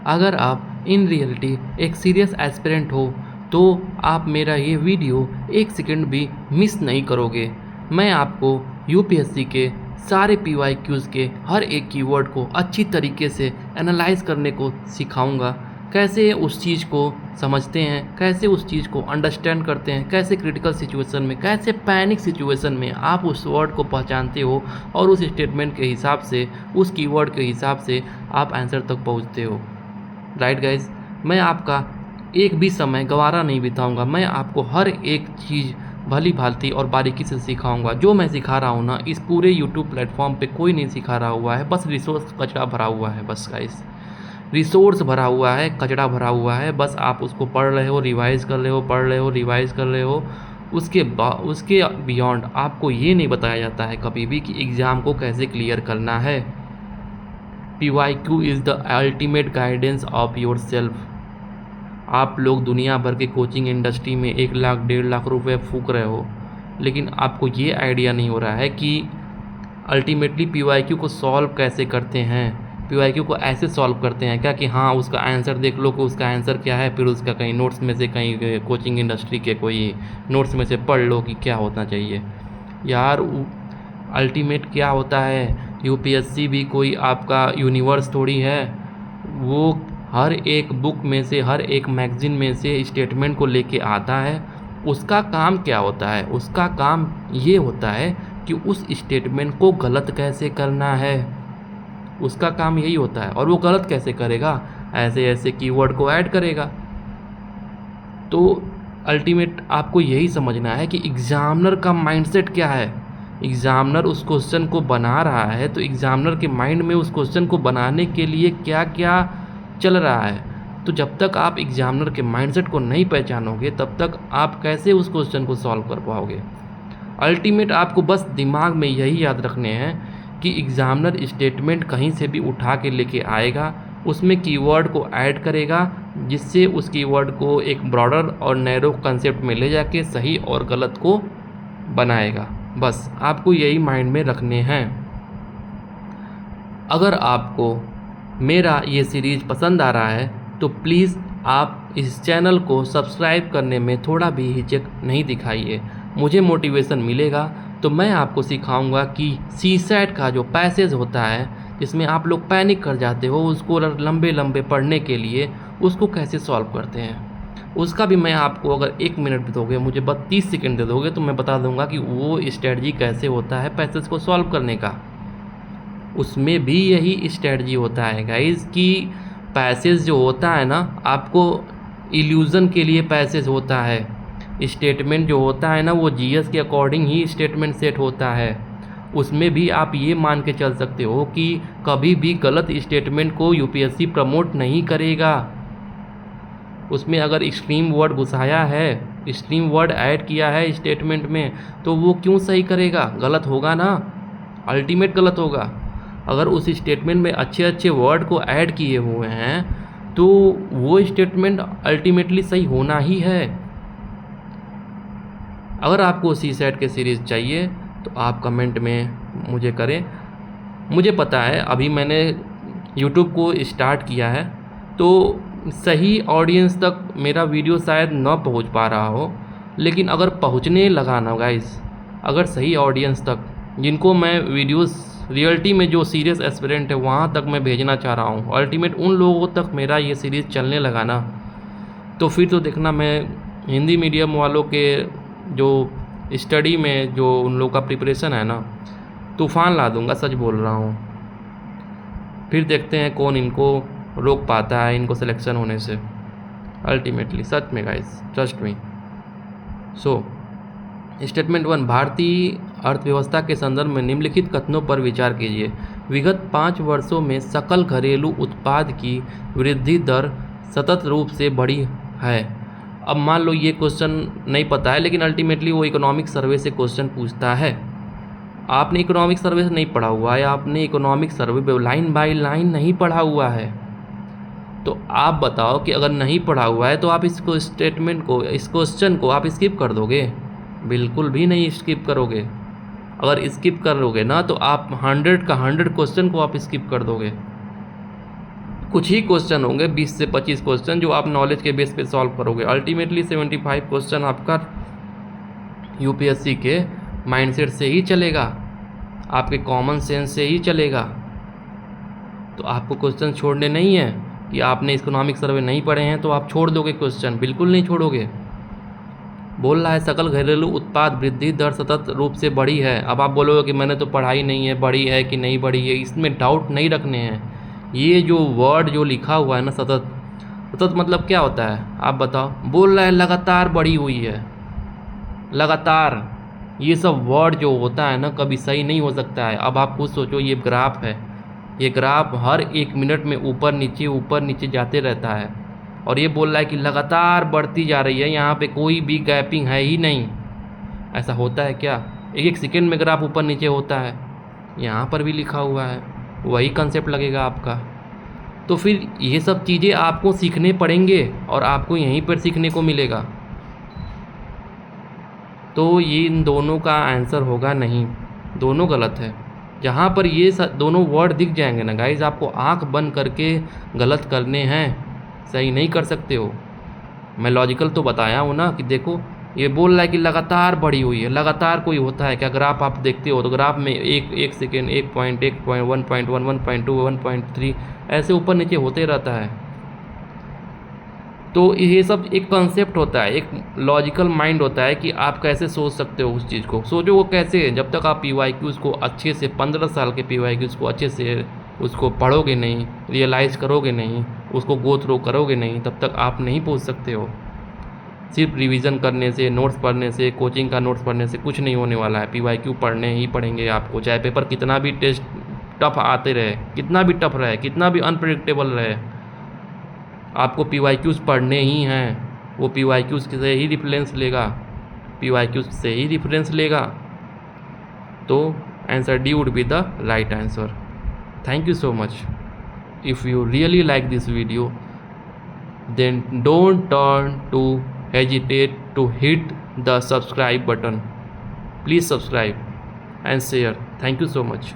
अगर आप in reality एक सीरियस एस्पिरेंट हो तो आप मेरा ये वीडियो एक सेकंड भी मिस नहीं करोगे। मैं आपको यूपीएससी के सारे पीवाईक्यूज़ के हर एक कीवर्ड को अच्छी तरीके से एनालाइज करने को सिखाऊंगा। कैसे उस चीज़ को समझते हैं, कैसे उस चीज़ को अंडरस्टैंड करते हैं, कैसे क्रिटिकल सिचुएशन में, कैसे पैनिक सिचुएशन में आप उस वर्ड को पहचानते हो और उस स्टेटमेंट के हिसाब से, उस कीवर्ड के हिसाब से आप आंसर तक पहुंचते हो। राइट गाइज, मैं आपका एक भी समय गंवारा नहीं बिताऊंगा। मैं आपको हर एक चीज़ भली भांति और बारीकी से सिखाऊंगा। जो मैं सिखा रहा हूँ ना, इस पूरे यूट्यूब प्लेटफॉर्म पे कोई नहीं सिखा रहा हुआ है। बस रिसोर्स कचरा भरा हुआ है, बस गाइस रिसोर्स भरा हुआ है, कचरा भरा हुआ है। बस आप उसको पढ़ रहे हो, रिवाइज़ कर रहे हो, पढ़ रहे हो, रिवाइज़ कर रहे हो। उसके बियॉन्ड आपको ये नहीं बताया जाता है कभी भी कि एग्ज़ाम को कैसे क्लियर करना है। PYQ is the ultimate guidance of your self. आप लोग दुनिया भर के कोचिंग इंडस्ट्री में 1 लाख 1.5 लाख रुपए फूंक रहे हो, लेकिन आपको ये आइडिया नहीं हो रहा है कि अल्टीमेटली PYQ को सॉल्व कैसे करते हैं। PYQ को ऐसे सॉल्व करते हैं क्या कि हाँ, उसका आंसर देख लो कि उसका आंसर क्या है, फिर उसका कहीं नोट्स में से, कहीं कोचिंग इंडस्ट्री के कोई नोट्स में से पढ़ लो कि क्या होना चाहिए। यार अल्टीमेट क्या होता है, यूपीएससी भी कोई आपका यूनिवर्स थोड़ी है। वो हर एक बुक में से, हर एक मैगज़ीन में से स्टेटमेंट को लेके आता है। उसका काम क्या होता है? उसका काम ये होता है कि उस स्टेटमेंट को गलत कैसे करना है। उसका काम यही होता है। और वो गलत कैसे करेगा? ऐसे ऐसे कीवर्ड को ऐड करेगा। तो अल्टीमेट आपको यही समझना है कि एग्ज़ामिनर का माइंडसेट क्या है। एग्ज़ामिनर उस क्वेश्चन को बना रहा है तो एग्ज़ामिनर के माइंड में उस क्वेश्चन को बनाने के लिए क्या क्या चल रहा है। तो जब तक आप एग्ज़ामिनर के माइंडसेट को नहीं पहचानोगे तब तक आप कैसे उस क्वेश्चन को सॉल्व कर पाओगे। अल्टीमेट आपको बस दिमाग में यही याद रखने हैं कि एग्ज़ामिनर स्टेटमेंट कहीं से भी उठा के लेके आएगा, उसमें कीवर्ड को ऐड करेगा, जिससे उस कीवर्ड को एक ब्रॉडर और नैरो कंसेप्ट में ले जाके सही और गलत को बनाएगा। बस आपको यही माइंड में रखने हैं। अगर आपको मेरा ये सीरीज़ पसंद आ रहा है तो प्लीज़ आप इस चैनल को सब्सक्राइब करने में थोड़ा भी हिचक नहीं दिखाइए। मुझे मोटिवेशन मिलेगा तो मैं आपको सिखाऊंगा कि सीसैट का जो पैसेज होता है जिसमें आप लोग पैनिक कर जाते हो उसको लंबे लंबे पढ़ने के लिए, उसको कैसे सॉल्व करते हैं। उसका भी मैं आपको, अगर 1 मिनट भी दोगे, मुझे बस 30 सेकंड दे दोगे तो मैं बता दूंगा कि वो स्ट्रेटजी कैसे होता है पैसेज को सॉल्व करने का। उसमें भी यही स्ट्रेटजी होता है गाइस कि पैसेज जो होता है ना, आपको इल्यूज़न के लिए पैसेज होता है। स्टेटमेंट जो होता है ना, वो जीएस के अकॉर्डिंग ही स्टेटमेंट सेट होता है। उसमें भी आप ये मान के चल सकते हो कि कभी भी गलत स्टेटमेंट को यूपीएससी प्रमोट नहीं करेगा। उसमें अगर एक्सट्रीम वर्ड घुसाया है, एक्सट्रीम वर्ड ऐड किया है स्टेटमेंट में, तो वो क्यों सही करेगा? गलत होगा ना, अल्टीमेट गलत होगा। अगर उस स्टेटमेंट में अच्छे अच्छे वर्ड को ऐड किए हुए हैं तो वो स्टेटमेंट अल्टीमेटली सही होना ही है। अगर आपको सीसैट के सीरीज़ चाहिए तो आप कमेंट में मुझे करें। मुझे पता है अभी मैंने यूट्यूब को स्टार्ट किया है तो सही ऑडियंस तक मेरा वीडियो शायद न पहुंच पा रहा हो, लेकिन अगर पहुंचने लगा ना गाइस, अगर सही ऑडियंस तक, जिनको मैं वीडियोस रियलिटी में जो सीरियस एस्पिरेंट है वहाँ तक मैं भेजना चाह रहा हूँ, अल्टीमेट उन लोगों तक मेरा ये सीरीज़ चलने लगा ना, तो फिर तो देखना मैं हिंदी मीडियम वालों के जो स्टडी में जो उन लोगों का प्रिपरेशन है ना, तूफ़ान ला दूंगा, सच बोल रहा हूँ। फिर देखते हैं कौन इनको रोक पाता है इनको सिलेक्शन होने से। अल्टीमेटली सच में guys, trust me. So statement 1, भारतीय अर्थव्यवस्था के संदर्भ में निम्नलिखित कथनों पर विचार कीजिए। विगत 5 वर्षों में सकल घरेलू उत्पाद की वृद्धि दर सतत रूप से बढ़ी है। अब मान लो ये क्वेश्चन नहीं पता है, लेकिन अल्टीमेटली वो इकोनॉमिक सर्वे से क्वेश्चन पूछता है। आपने इकोनॉमिक सर्वे से नहीं पढ़ा हुआ है, आपने economic survey line by line नहीं पढ़ा हुआ है, तो आप बताओ कि अगर नहीं पढ़ा हुआ है तो आप इसको स्टेटमेंट को, इस क्वेश्चन को आप स्किप कर दोगे? बिल्कुल भी नहीं स्किप करोगे। अगर स्किप करोगे ना तो आप 100 का 100 क्वेश्चन को आप स्किप कर दोगे। कुछ ही क्वेश्चन होंगे, 20 से 25 क्वेश्चन, जो आप नॉलेज के बेस पे सॉल्व करोगे। अल्टीमेटली 75 क्वेश्चन आपका यूपीएससी के माइंडसेट से ही चलेगा, आपके कॉमन सेंस से ही चलेगा। तो आपको क्वेश्चन छोड़ने नहीं है कि आपने इकोनॉमिक सर्वे नहीं पढ़े हैं तो आप छोड़ दोगे क्वेश्चन, बिल्कुल नहीं छोड़ोगे। बोल रहा है सकल घरेलू उत्पाद वृद्धि दर सतत रूप से बढ़ी है। अब आप बोलोगे कि मैंने तो पढ़ाई नहीं है, बढ़ी है कि नहीं बढ़ी है, इसमें डाउट नहीं रखने हैं। ये जो वर्ड जो लिखा हुआ है ना, सतत, सतत मतलब क्या होता है आप बताओ? बोल रहा है लगातार बढ़ी हुई है, लगातार। ये सब वर्ड जो होता है ना, कभी सही नहीं हो सकता है। अब आप खुद सोचो, ये ग्राफ है, ये ग्राफ हर 1 मिनट में ऊपर नीचे जाते रहता है, और ये बोल रहा है कि लगातार बढ़ती जा रही है, यहाँ पे कोई भी गैपिंग है ही नहीं। ऐसा होता है क्या? 1 सेकेंड में ग्राफ ऊपर नीचे होता है, यहाँ पर भी लिखा हुआ है, वही कंसेप्ट लगेगा आपका। तो फिर ये सब चीज़ें आपको सीखने पड़ेंगे और आपको यहीं पर सीखने को मिलेगा। तो ये इन दोनों का आंसर होगा नहीं, दोनों गलत है। जहाँ पर ये दोनों वर्ड दिख जाएंगे ना गाइज, आपको आंख बंद करके गलत करने हैं, सही नहीं कर सकते हो। मैं लॉजिकल तो बताया हूँ ना कि देखो, ये बोल रहा है कि लगातार बढ़ी हुई है। लगातार कोई होता है क्या? ग्राफ आप देखते हो तो ग्राफ में एक सेकेंड, 1 पॉइंट, 1.1, 1.2, 1.3 ऐसे ऊपर नीचे होते रहता है। तो ये सब एक कॉन्सेप्ट होता है, एक लॉजिकल माइंड होता है कि आप कैसे सोच सकते हो उस चीज़ को। सोचो वो कैसे, जब तक आप PYQs को अच्छे से 15 साल के PYQs को अच्छे से उसको पढ़ोगे नहीं, रियलाइज़ करोगे नहीं, उसको गो थ्रू करोगे नहीं, तब तक आप नहीं पहुंच सकते हो। सिर्फ रिवीजन करने से, नोट्स पढ़ने से, कोचिंग का नोट्स पढ़ने से कुछ नहीं होने वाला है। PYQ पढ़ने ही पड़ेंगे आपको, चाहे पेपर कितना भी टेस्ट टफ आते रहे, कितना भी टफ रहे, कितना भी अनप्रेडिक्टेबल रहे, आपको PYQs पढ़ने ही हैं। वो PYQs से ही रेफरेंस लेगा, PYQs से ही रेफरेंस लेगा। तो answer D would be the right answer. Thank you so much. If you really like this video, then don't turn to hesitate to hit the subscribe button. Please subscribe and share. Thank you so much.